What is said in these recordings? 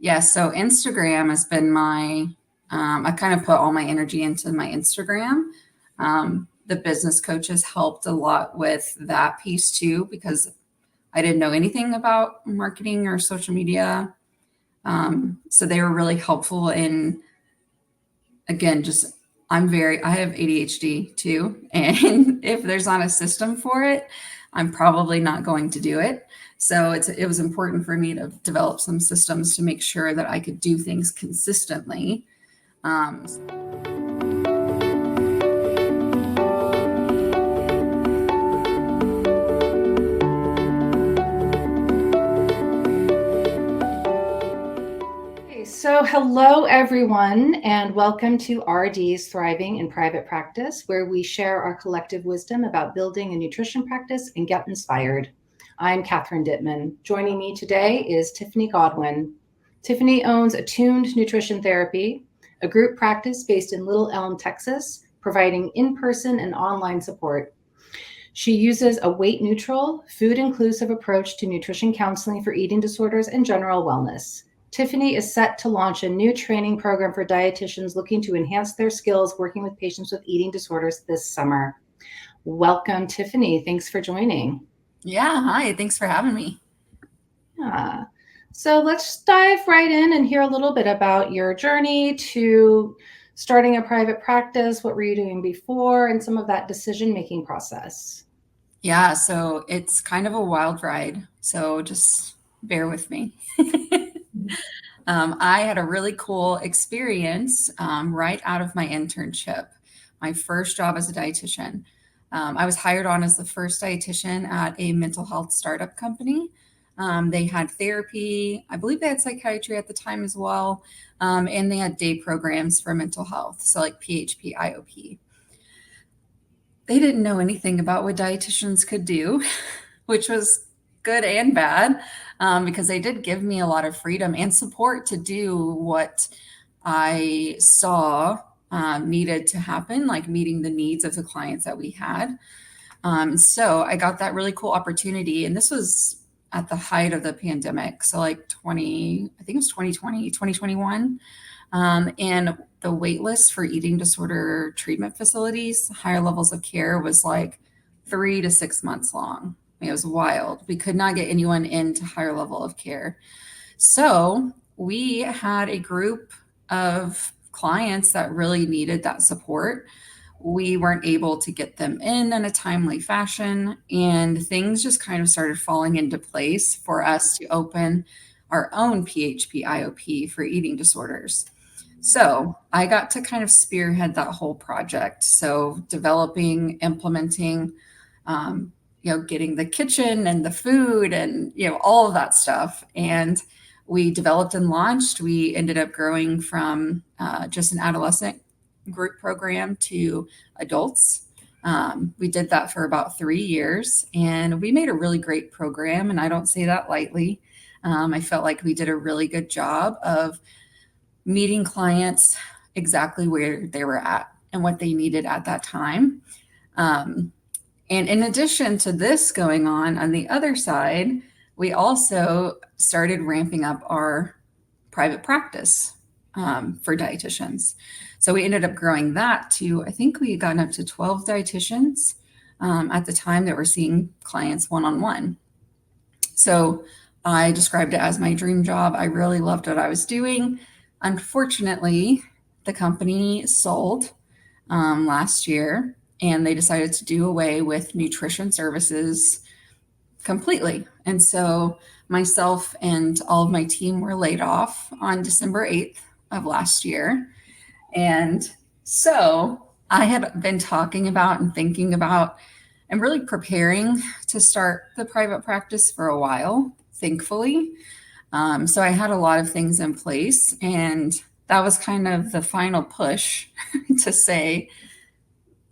Yeah, so Instagram has been I kind of put all my energy into my Instagram. The business coaches helped a lot with that piece too, because I didn't know anything about marketing or social media. So they were really helpful in, again, I have ADHD too. And if there's not a system for it, I'm probably not going to do it. So it was important for me to develop some systems to make sure that I could do things consistently. Um, So hello, everyone, and welcome to RDs Thriving in Private Practice, where we share our collective wisdom about building a nutrition practice and get inspired. I'm Catherine Dittman. Joining me today is Tiffany Godwin. Tiffany owns Attuned Nutrition Therapy, a group practice based in Little Elm, Texas, providing in-person and online support. She uses a weight-neutral, food-inclusive approach to nutrition counseling for eating disorders and general wellness. Tiffany is set to launch a new training program for dietitians looking to enhance their skills working with patients with eating disorders this summer. Welcome, Tiffany. Thanks for joining. yeah, hi, thanks for having me. Yeah. So let's dive right in and hear a little bit about your journey to starting a private practice. What were you doing before, and some of that decision-making process? Yeah, so it's kind of a wild ride. So just bear with me. I had a really cool experience right out of my internship, my first job as a dietitian. I was hired on as the first dietitian at a mental health startup company. They had therapy, I believe they had psychiatry at the time as well, and they had day programs for mental health, so like PHP, IOP. They didn't know anything about what dietitians could do, which was good and bad, because they did give me a lot of freedom and support to do what I saw needed to happen, like meeting the needs of the clients that we had. So I got that really cool opportunity. And this was at the height of the pandemic. So like I think it was 2020, 2021. And the wait list for eating disorder treatment facilities, higher levels of care, was like 3 to 6 months long. It was wild. We could not get anyone into higher level of care. So we had a group of clients that really needed that support. We weren't able to get them in a timely fashion, and things just kind of started falling into place for us to open our own PHP IOP for eating disorders. So I got to kind of spearhead that whole project. So developing, implementing, getting the kitchen and the food and, all of that stuff. And we developed and launched. We ended up growing from just an adolescent group program to adults. We did that for about 3 years, and we made a really great program. And I don't say that lightly. I felt like we did a really good job of meeting clients exactly where they were at and what they needed at that time. And in addition to this going on the other side, we also started ramping up our private practice for dietitians. So we ended up growing that to, I think we had gotten up to 12 dietitians at the time that were seeing clients one-on-one. So I described it as my dream job. I really loved what I was doing. Unfortunately, the company sold last year, and they decided to do away with nutrition services completely. And so myself and all of my team were laid off on December 8th of last year. And so I had been talking about and thinking about and really preparing to start the private practice for a while, thankfully. So I had a lot of things in place, and that was kind of the final push to say,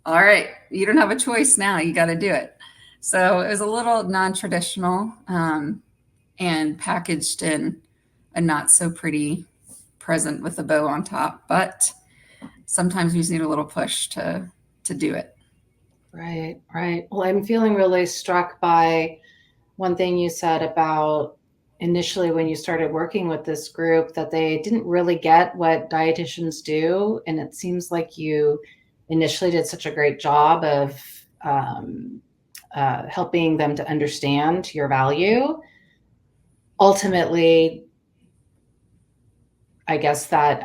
all right, you don't have a choice now, you got to do it. So it was a little non-traditional and packaged in a not so pretty present with a bow on top, but sometimes we just need a little push to do it. Right. Well, I'm feeling really struck by one thing you said about initially when you started working with this group that they didn't really get what dietitians do. And it seems like you initially did such a great job of helping them to understand your value. Ultimately, I guess that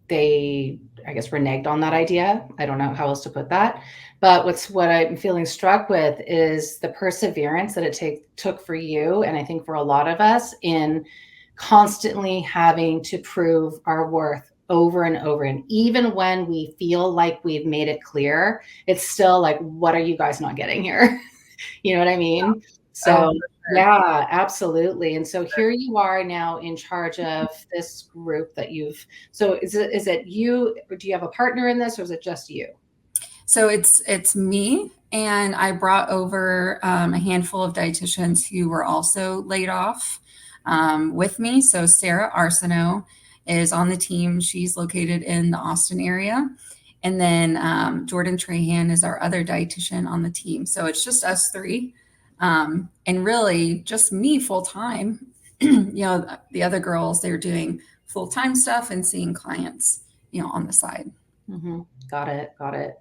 they, I guess, reneged on that idea. I don't know how else to put that. But what I'm feeling struck with is the perseverance that it took for you, and I think for a lot of us, in constantly having to prove our worth over and over. And even when we feel like we've made it clear, it's still like, what are you guys not getting here? You know what I mean? Oh, So for sure. yeah, absolutely. And so here you are now in charge of this group that so is it you, or do you have a partner in this, or is it just you? So it's me, and I brought over a handful of dietitians who were also laid off with me. So Sarah Arsenault is on the team. She's located in the Austin area. And then Jordan Trahan is our other dietitian on the team. So it's just us three. And really just me full time. The other girls, they're doing full time stuff and seeing clients, on the side. Mm-hmm. Got it. Got it.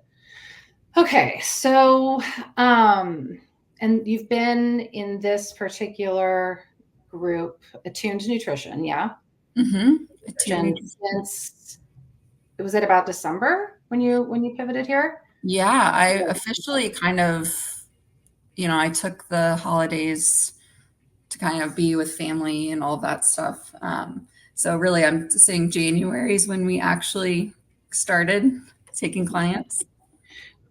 Okay. So, and you've been in this particular group, Attuned Nutrition, yeah? Mm-hmm. Since, was it about December when you pivoted here? Yeah, I officially kind of, I took the holidays to kind of be with family and all that stuff. So really, I'm saying January is when we actually started taking clients.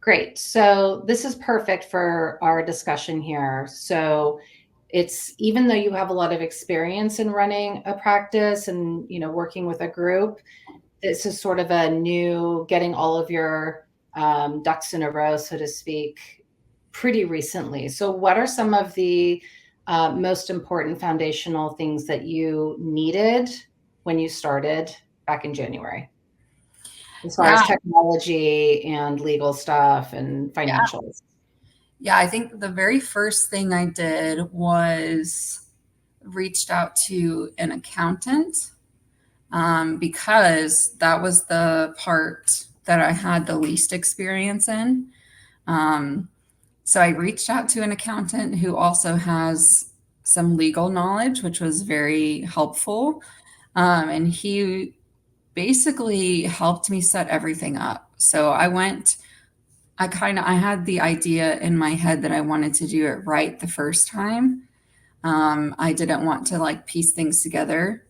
Great. So this is perfect for our discussion here. So it's, even though you have a lot of experience in running a practice and, working with a group, this is sort of a new, getting all of your ducks in a row, so to speak, pretty recently. So what are some of the most important foundational things that you needed when you started back in January, as far Yeah, as technology and legal stuff and yeah, financials? yeah. I think the very first thing I did was reached out to an accountant because that was the part that I had the least experience in. Um, So I reached out to an accountant who also has some legal knowledge, which was very helpful. And he basically helped me set everything up. So I had the idea in my head that I wanted to do it right the first time. I didn't want to like piece things together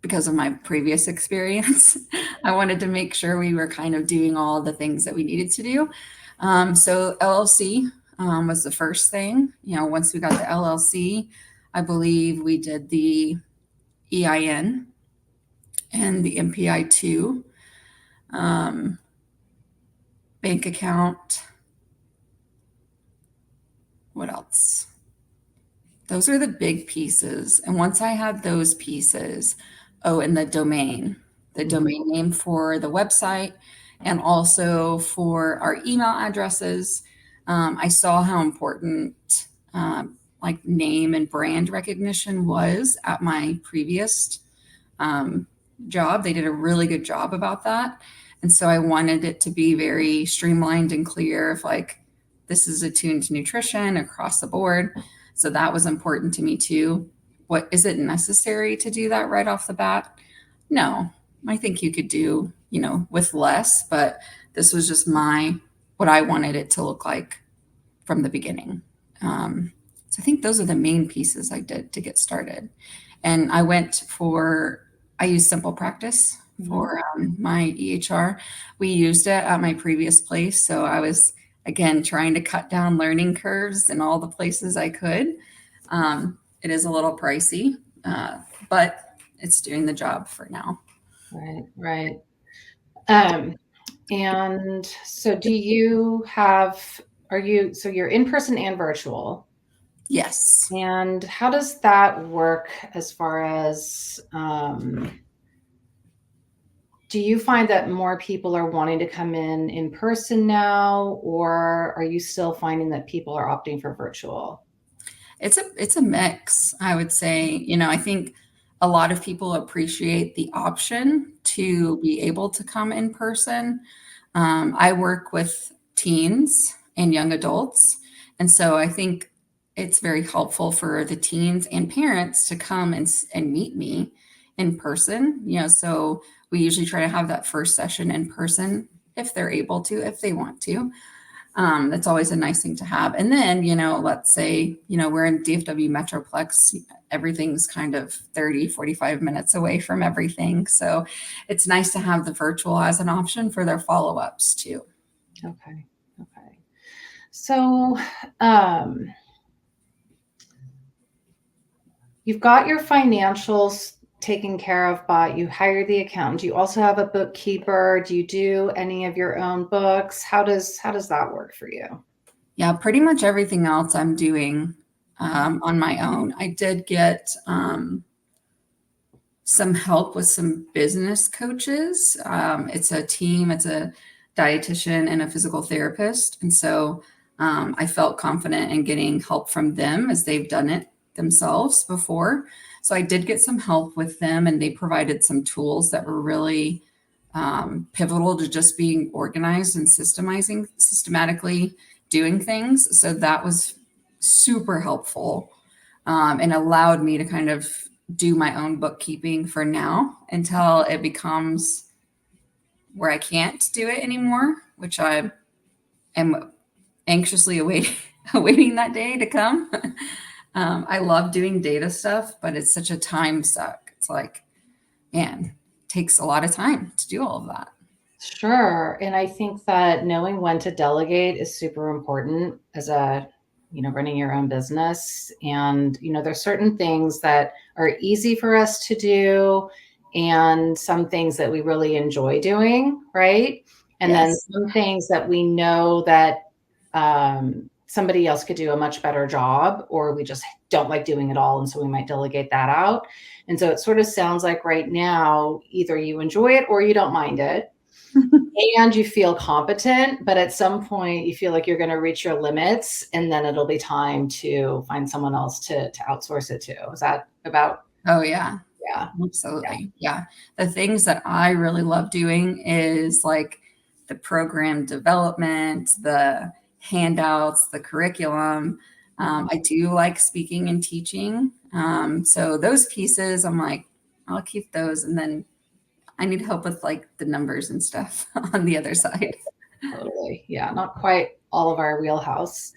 because of my previous experience. I wanted to make sure we were kind of doing all the things that we needed to do. So LLC was the first thing. Once we got the LLC, I believe we did the EIN and the MPI2, bank account. What else? Those are the big pieces. And once I had those pieces, oh, and the domain name for the website, and also for our email addresses. I saw how important like name and brand recognition was at my previous job. They did a really good job about that. And so I wanted it to be very streamlined and clear of like, this is Attuned Nutrition across the board. So that was important to me too. What is it necessary to do that right off the bat? No, I think you could do, with less, but this was just what I wanted it to look like from the beginning. So I think those are the main pieces I did to get started. And I used Simple Practice for my EHR. We used it at my previous place. So I was, again, trying to cut down learning curves in all the places I could. It is a little pricey, but it's doing the job for now. Right, right. And so so you're in person and virtual. Yes. And how does that work as far as, do you find that more people are wanting to come in person now, or are you still finding that people are opting for virtual? It's a mix, I would say. You know, I think a lot of people appreciate the option to be able to come in person. I work with teens and young adults, and so I think it's very helpful for the teens and parents to come and meet me in person. You know, so we usually try to have that first session in person if they're able to, if they want to. That's always a nice thing to have. And then, you know, let's say, you know, we're in DFW Metroplex, everything's kind of 30, 45 minutes away from everything. So it's nice to have the virtual as an option for their follow-ups too. Okay. Okay. So, you've got your financials taken care of, but you hired the accountant. Do you also have a bookkeeper? Do you do any of your own books? How does that work for you? Yeah, pretty much everything else I'm doing on my own. I did get some help with some business coaches. It's a team, it's a dietitian and a physical therapist. And so I felt confident in getting help from them as they've done it themselves before. So I did get some help with them, and they provided some tools that were really pivotal to just being organized and systematically doing things. So that was super helpful and allowed me to kind of do my own bookkeeping for now until it becomes where I can't do it anymore, which I am anxiously awaiting that day to come. I love doing data stuff, but it's such a time suck. It's like, man, it takes a lot of time to do all of that. Sure. And I think that knowing when to delegate is super important as running your own business. And, there's certain things that are easy for us to do and some things that we really enjoy doing, right? And then Yes. some things that we know that somebody else could do a much better job, or we just don't like doing it all. And so we might delegate that out. And so it sort of sounds like right now, either you enjoy it or you don't mind it. And you feel competent, but at some point you feel like you're going to reach your limits, and then it'll be time to find someone else to outsource it to. Is that about? Oh, yeah. Yeah. Absolutely. Yeah. The things that I really love doing is like the program development, the handouts, the curriculum. I do like speaking and teaching. So those pieces, I'm like, I'll keep those. And then I need help with like the numbers and stuff on the other side. Totally. Yeah. Not quite all of our wheelhouse.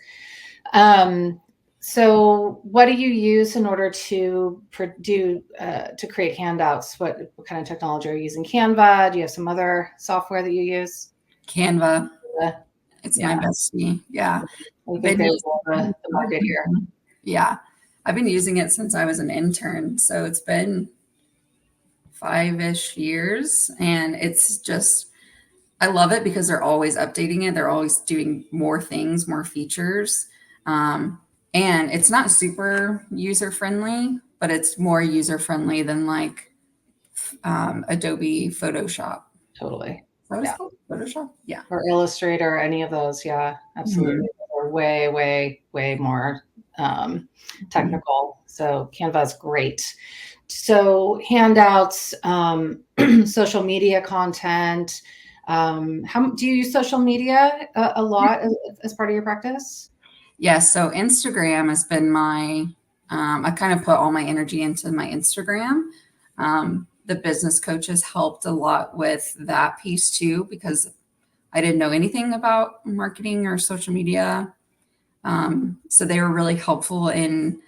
So what do you use in order to create handouts? What kind of technology are you using? Canva? Do you have some other software that you use? Canva. Uh, It's yeah. my bestie. Yeah. I think they rule the market here. Yeah. I've been using it since I was an intern. So it's been 5-ish years, and it's just, I love it because they're always updating it. They're always doing more things, more features. And it's not super user friendly, but it's more user friendly than like Adobe Photoshop. Totally. Yeah. Photoshop? Yeah. Or Illustrator, or any of those. Yeah, absolutely. Mm-hmm. They're way, way, way more technical. So Canva is great. So handouts, social media content. How do you use social media a lot as part of your practice? Yeah. So Instagram has been I kind of put all my energy into my Instagram. The business coaches helped a lot with that piece too, because I didn't know anything about marketing or social media. So they were really helpful in,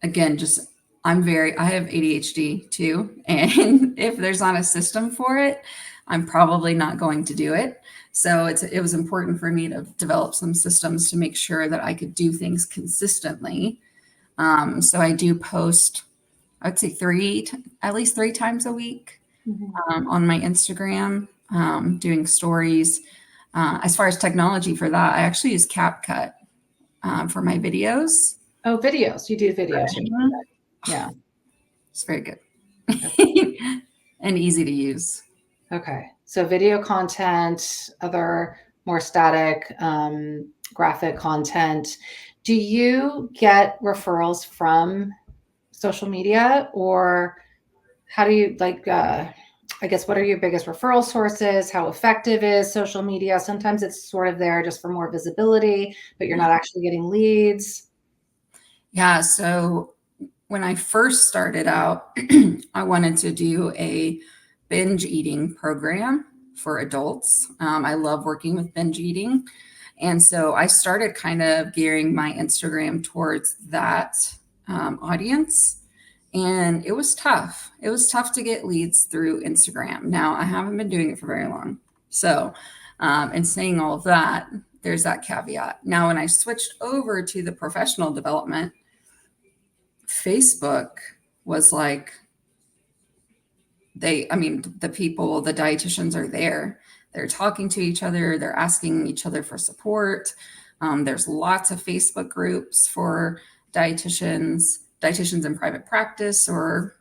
again, just I have ADHD too. And if there's not a system for it, I'm probably not going to do it. So it was important for me to develop some systems to make sure that I could do things consistently. So I do post, I'd say at least 3 times a week on my Instagram, doing stories. As far as technology for that, I actually use CapCut for my videos. Oh, videos. You do videos. Right. Yeah. It's very good and easy to use. Okay. So video content, other more static graphic content. Do you get referrals from social media, or how do you I guess, what are your biggest referral sources? How effective is social media? Sometimes it's sort of there just for more visibility, but you're Yeah. not actually getting leads. Yeah. So when I first started out, I wanted to do a binge eating program for adults. I love working with binge eating. And so I started kind of gearing my Instagram towards that audience. And it was tough. It was tough to get leads through Instagram. Now, I haven't been doing it for very long. So, and saying all of that, there's that caveat. Now, when I switched over to the professional development, Facebook was like, the people, the dietitians are there. They're talking to each other. They're asking each other for support. There's lots of Facebook groups for dietitians in private practice, or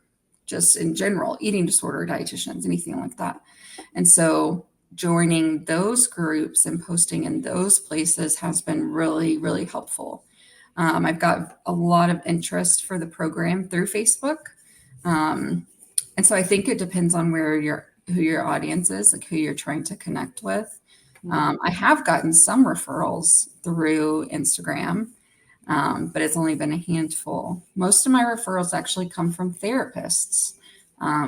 just in general, eating disorder dietitians, anything like that. And so joining those groups and posting in those places has been really, really helpful. I've got a lot of interest for the program through Facebook. And so I think it depends on who your audience is, like who you're trying to connect with. I have gotten some referrals through Instagram, but it's only been a handful. Most of my referrals actually come from therapists,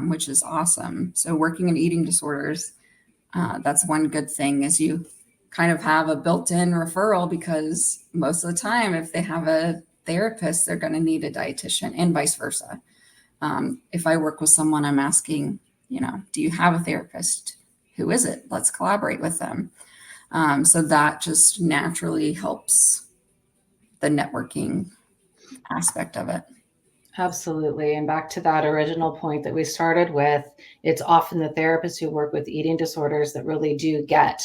which is awesome. So working in eating disorders, that's one good thing, is you kind of have a built-in referral, because most of the time, if they have a therapist, they're going to need a dietitian, and vice versa. If I work with someone, I'm asking, do you have a therapist? Who is it? Let's collaborate with them. So that just naturally helps the networking aspect of it. Absolutely. And back to that original point that we started with, it's often the therapists who work with eating disorders that really do get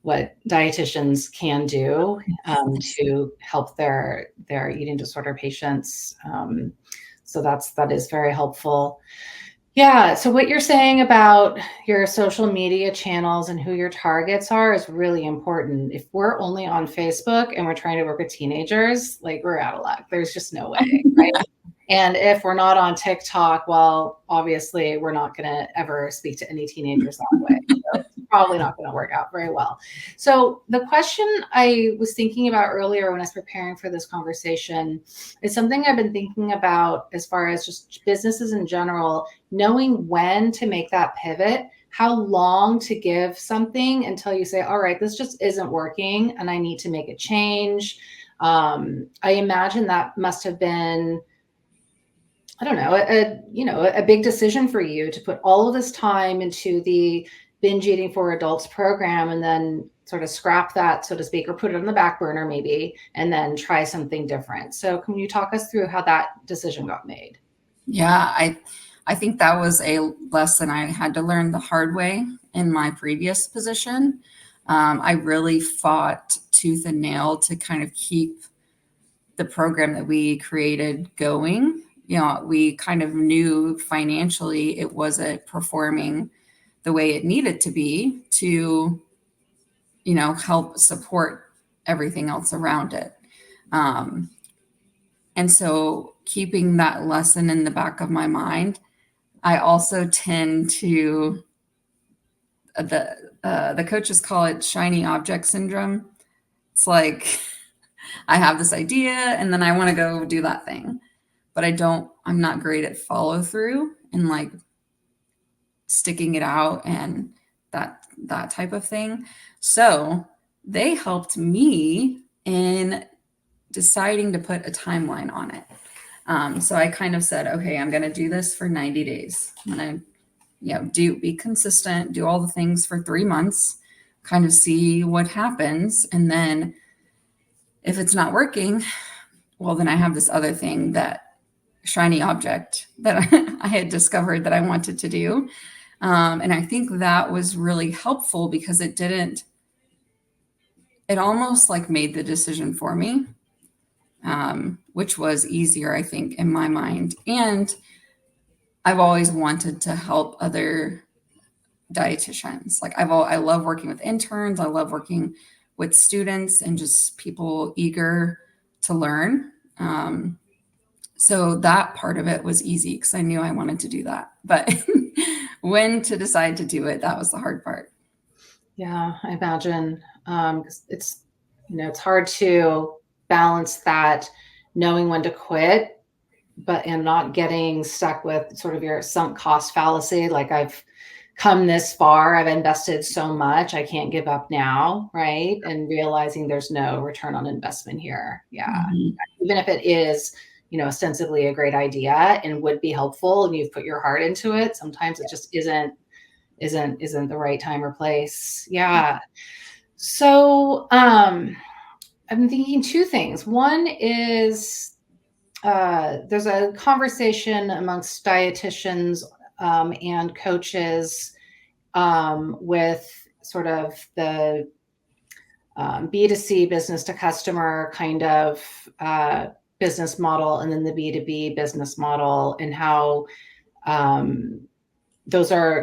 what dietitians can do to help their eating disorder patients. So that is very helpful. Yeah. So what you're saying about your social media channels and who your targets are is really important. If we're only on Facebook and we're trying to work with teenagers, like, we're out of luck. There's just no way, right? And if we're not on TikTok, well, obviously we're not going to ever speak to any teenagers that way. So it's probably not going to work out very well. So the question I was thinking about earlier when I was preparing for this conversation is something I've been thinking about as far as just businesses in general, knowing when to make that pivot, how long to give something until you say, all right, this just isn't working and I need to make a change. I imagine that must have been, I don't know, a big decision for you to put all of this time into the binge eating for adults program and then sort of scrap that, so to speak, or put it on the back burner maybe, and then try something different. So can you talk us through how that decision got made? Yeah, I think that was a lesson I had to learn the hard way in my previous position. I really fought tooth and nail to kind of keep the program that we created going. We kind of knew financially it wasn't performing the way it needed to be to, help support everything else around it. And so keeping that lesson in the back of my mind, I also tend to, the coaches call it shiny object syndrome. It's like, I have this idea and then I want to go do that thing, but I'm not great at follow through and like sticking it out and that type of thing. So they helped me in deciding to put a timeline on it. So I kind of said, okay, I'm going to do this for 90 days. I'm going to, be consistent, do all the things for 3 months, kind of see what happens. And then if it's not working, well, then I have this other thing, that shiny object that I had discovered that I wanted to do. And I think that was really helpful because it almost like made the decision for me, which was easier, I think, in my mind. And I've always wanted to help other dietitians. Like I love working with interns. I love working with students and just people eager to learn. So that part of it was easy because I knew I wanted to do that. But when to decide to do it, that was the hard part. Yeah, I imagine. 'Cause it's, it's hard to balance that, knowing when to quit, and not getting stuck with sort of your sunk cost fallacy. Like, I've come this far, I've invested so much, I can't give up now, right? And realizing there's no return on investment here. Yeah. Mhm. Even if it is, ostensibly a great idea and would be helpful and you've put your heart into it, sometimes it just isn't the right time or place. Yeah. So I'm thinking two things. One is there's a conversation amongst dietitians and coaches with sort of the B2C, business to customer kind of business model, and then the B2B business model, and how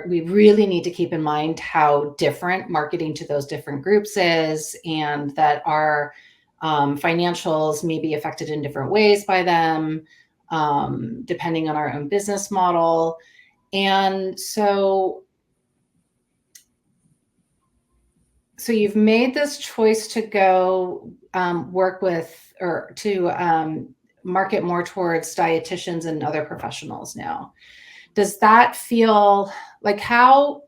we really need to keep in mind how different marketing to those different groups is, and that our financials may be affected in different ways by them, depending on our own business model. And so you've made this choice to go work with, or to market more towards dietitians and other professionals now. Does that feel like how?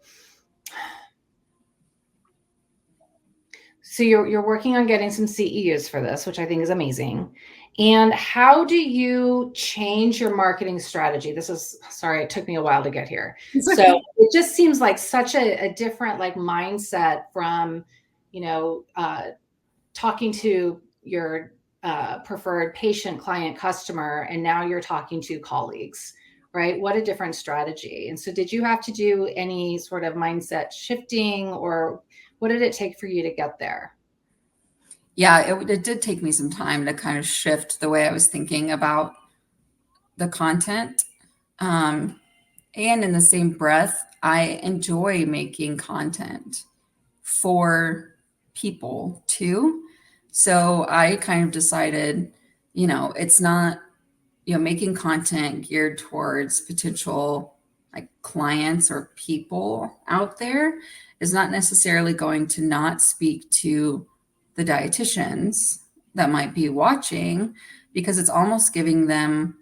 So you're working on getting some CEUs for this, which I think is amazing. And how do you change your marketing strategy? Sorry, it took me a while to get here. It's So okay. it just seems like such a different mindset from, talking to your preferred patient, client, customer, and now you're talking to colleagues, right? What a different strategy. And so did you have to do any sort of mindset shifting, or what did it take for you to get there? Yeah, it did take me some time to kind of shift the way I was thinking about the content. And in the same breath, I enjoy making content for people too. So I kind of decided, it's not, making content geared towards potential like clients or people out there is not necessarily going to not speak to the dietitians that might be watching, because it's almost giving them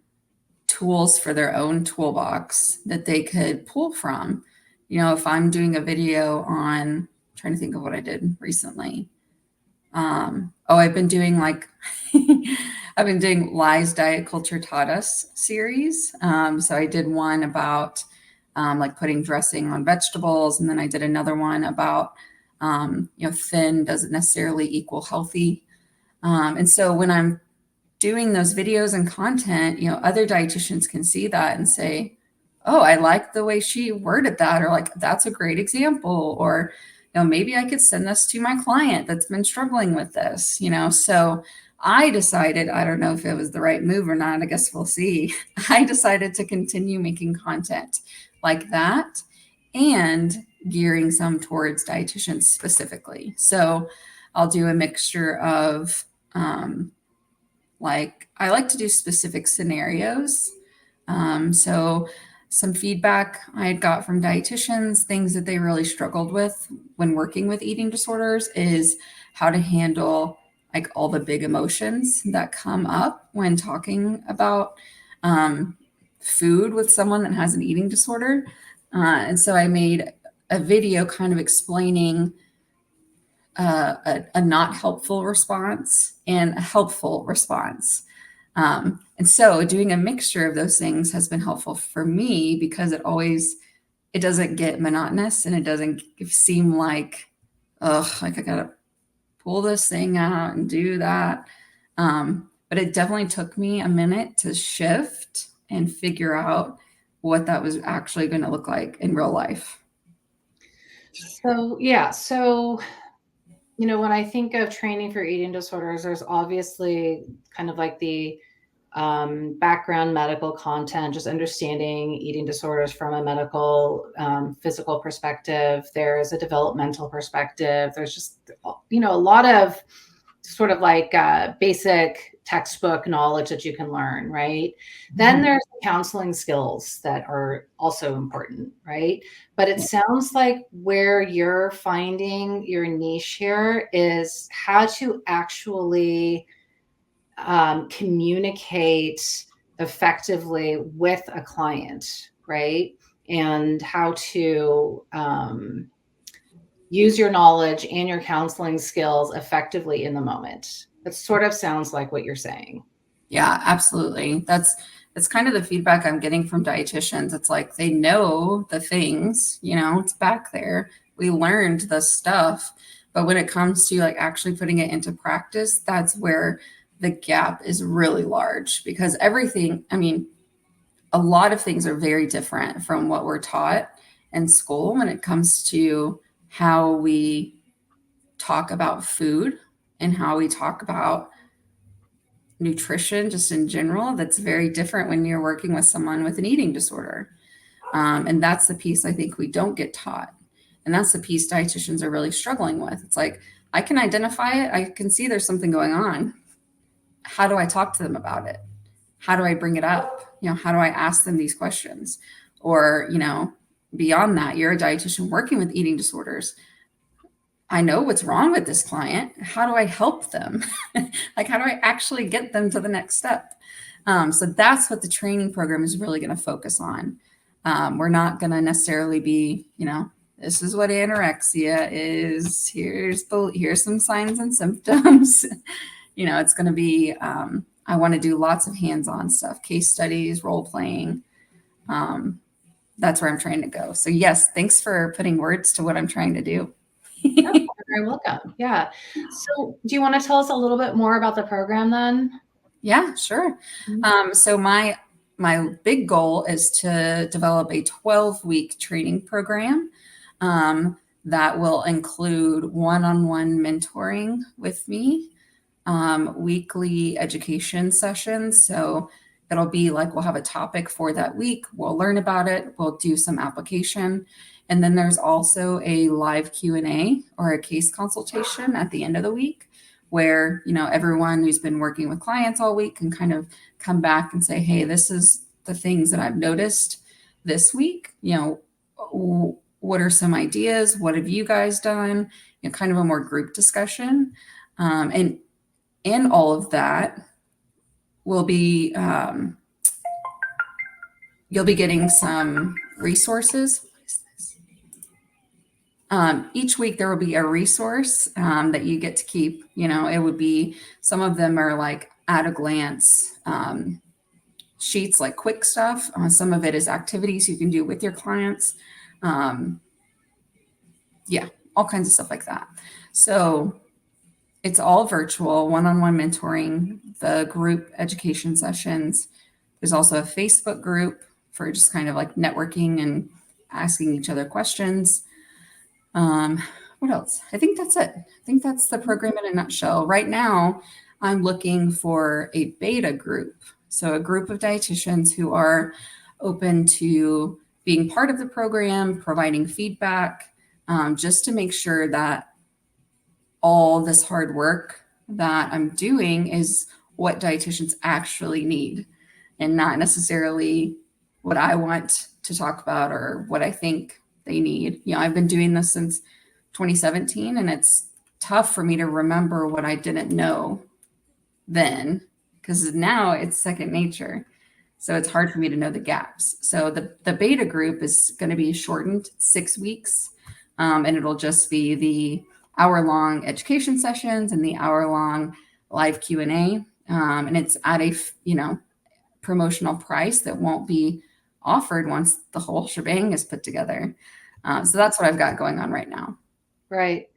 tools for their own toolbox that they could pull from. If I'm doing a video on, I'm trying to think of what I did recently. I've been doing I've been doing Lies Diet Culture Taught Us series. So I did one about putting dressing on vegetables. And then I did another one about, thin doesn't necessarily equal healthy. And so when I'm doing those videos and content, other dietitians can see that and say, oh, I like the way she worded that, or like, that's a great example, or, maybe I could send this to my client that's been struggling with this, So I decided, I don't know if it was the right move or not, I guess we'll see. I decided to continue making content like that and gearing some towards dietitians specifically. So I'll do a mixture of, I like to do specific scenarios. So some feedback I had got from dietitians, things that they really struggled with when working with eating disorders, is how to handle like all the big emotions that come up when talking about food with someone that has an eating disorder. And so I made a video kind of explaining a not helpful response and a helpful response. And so doing a mixture of those things has been helpful for me, because it doesn't get monotonous, and it doesn't seem like, like I gotta pull this thing out and do that. But it definitely took me a minute to shift and figure out what that was actually going to look like in real life. So, yeah. So, when I think of training for eating disorders, there's obviously kind of like the background medical content, just understanding eating disorders from a medical, physical perspective. There's a developmental perspective. There's just, a lot of sort of like basic textbook knowledge that you can learn, right? Then there's counseling skills that are also important, right? But it sounds like where you're finding your niche here is how to actually communicate effectively with a client, right? And how to use your knowledge and your counseling skills effectively in the moment. That sort of sounds like what you're saying. Yeah, absolutely. That's kind of the feedback I'm getting from dietitians. It's like they know the things, it's back there. We learned the stuff, but when it comes to like actually putting it into practice, that's where the gap is really large, because everything, a lot of things are very different from what we're taught in school when it comes to how we talk about food and how we talk about nutrition just in general. That's very different when you're working with someone with an eating disorder. And that's the piece I think we don't get taught. And that's the piece dietitians are really struggling with. It's like, I can identify it. I can see there's something going on. How do I talk to them about it? How do I bring it up? How do I ask them these questions? Or, beyond that, you're a dietitian working with eating disorders. I know what's wrong with this client. How do I help them? Like, how do I actually get them to the next step? So that's what the training program is really going to focus on. We're not going to necessarily be, this is what anorexia is. Here's some signs and symptoms. It's going to be, I want to do lots of hands-on stuff, case studies, role playing. That's where I'm trying to go. So yes, thanks for putting words to what I'm trying to do. You're very welcome. Yeah. So do you want to tell us a little bit more about the program then? Yeah, sure. So my big goal is to develop a 12-week training program that will include one-on-one mentoring with me, weekly education sessions. So it'll be like, we'll have a topic for that week. We'll learn about it. We'll do some application. And then there's also a live Q&A or a case consultation at the end of the week where, everyone who's been working with clients all week can kind of come back and say, hey, this is the things that I've noticed this week. What are some ideas? What have you guys done? Kind of a more group discussion. And in all of that will be, you'll be getting some resources. Each week there will be a resource that you get to keep. It would be, some of them are like at a glance sheets, like quick stuff. Some of it is activities you can do with your clients. Yeah, all kinds of stuff like that. So it's all virtual, one-on-one mentoring, the group education sessions. There's also a Facebook group for just kind of like networking and asking each other questions. What else? I think that's it. I think that's the program in a nutshell. Right now, I'm looking for a beta group. So a group of dietitians who are open to being part of the program, providing feedback, just to make sure that all this hard work that I'm doing is what dietitians actually need and not necessarily what I want to talk about or what I think they need. I've been doing this since 2017, and it's tough for me to remember what I didn't know then, because now it's second nature. So it's hard for me to know the gaps. So the beta group is going to be shortened 6 weeks, and it'll just be the hour-long education sessions and the hour-long live Q&A. And it's at a, promotional price that won't be offered once the whole shebang is put together. So that's what I've got going on right now. Right.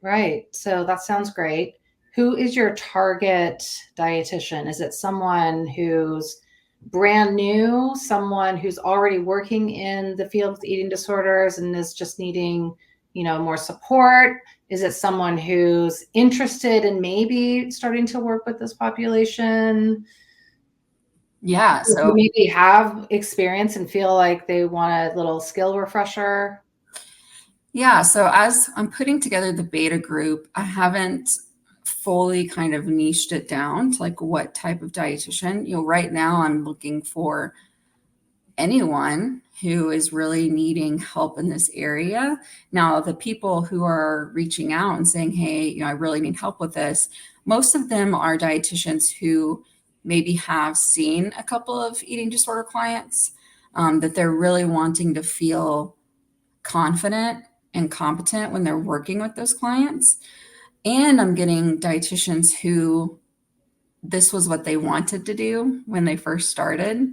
So that sounds great. Who is your target dietitian? Is it someone who's brand new, someone who's already working in the field of eating disorders and is just needing, more support? Is it someone who's interested in maybe starting to work with this population? Yeah. So maybe have experience and feel like they want a little skill refresher. Yeah. So as I'm putting together the beta group, I haven't fully kind of niched it down to like what type of dietitian. Right now I'm looking for anyone who is really needing help in this area. Now, the people who are reaching out and saying, hey, I really need help with this, most of them are dietitians who maybe have seen a couple of eating disorder clients, that they're really wanting to feel confident and competent when they're working with those clients. And I'm getting dietitians who this was what they wanted to do when they first started.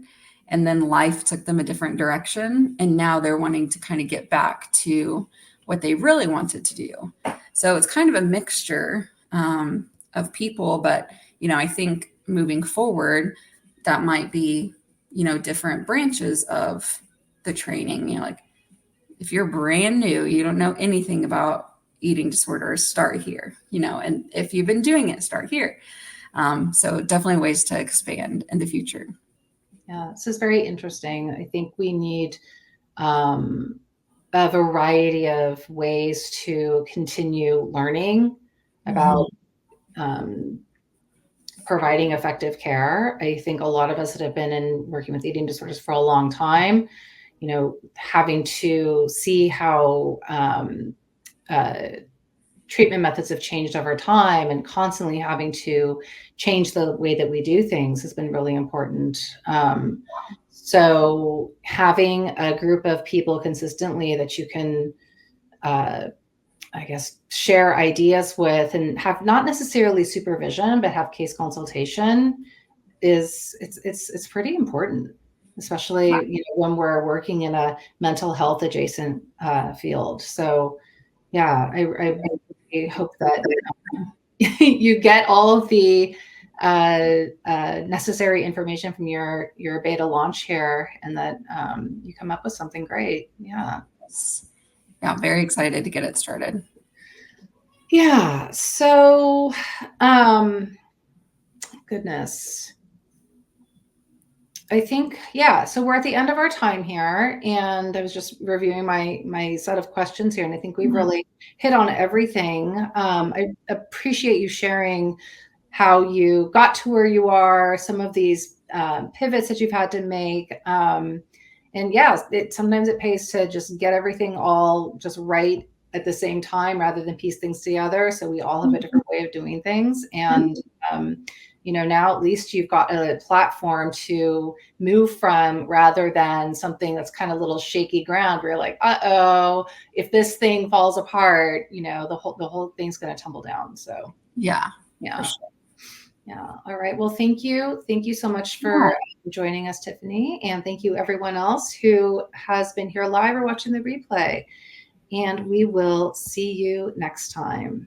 And then life took them a different direction. And now they're wanting to kind of get back to what they really wanted to do. So it's kind of a mixture of people. But, I think moving forward, that might be, different branches of the training. Like if you're brand new, you don't know anything about eating disorders, start here, and if you've been doing it, start here. So definitely ways to expand in the future. Yeah, this is very interesting. I think we need a variety of ways to continue learning about providing effective care. I think a lot of us that have been in working with eating disorders for a long time, having to see how treatment methods have changed over time and constantly having to change the way that we do things has been really important. So having a group of people consistently that you can, share ideas with and have not necessarily supervision, but have case consultation it's pretty important, especially when we're working in a mental health adjacent field. So yeah, I hope that you get all of the necessary information from your beta launch here, and that you come up with something great. Yeah. Yeah, very excited to get it started. Yeah. So, goodness. I think, so we're at the end of our time here, and I was just reviewing my set of questions here, and I think we've really hit on everything. I appreciate you sharing how you got to where you are, some of these pivots that you've had to make. And sometimes it pays to just get everything all just right at the same time rather than piece things together. So we all have a different way of doing things. And now at least you've got a platform to move from, rather than something that's kind of a little shaky ground where you're like, if this thing falls apart, the whole thing's going to tumble down. So yeah. Sure. Yeah. All right. Well, thank you. Thank you so much for joining us, Tiffany. And thank you everyone else who has been here live or watching the replay. And we will see you next time.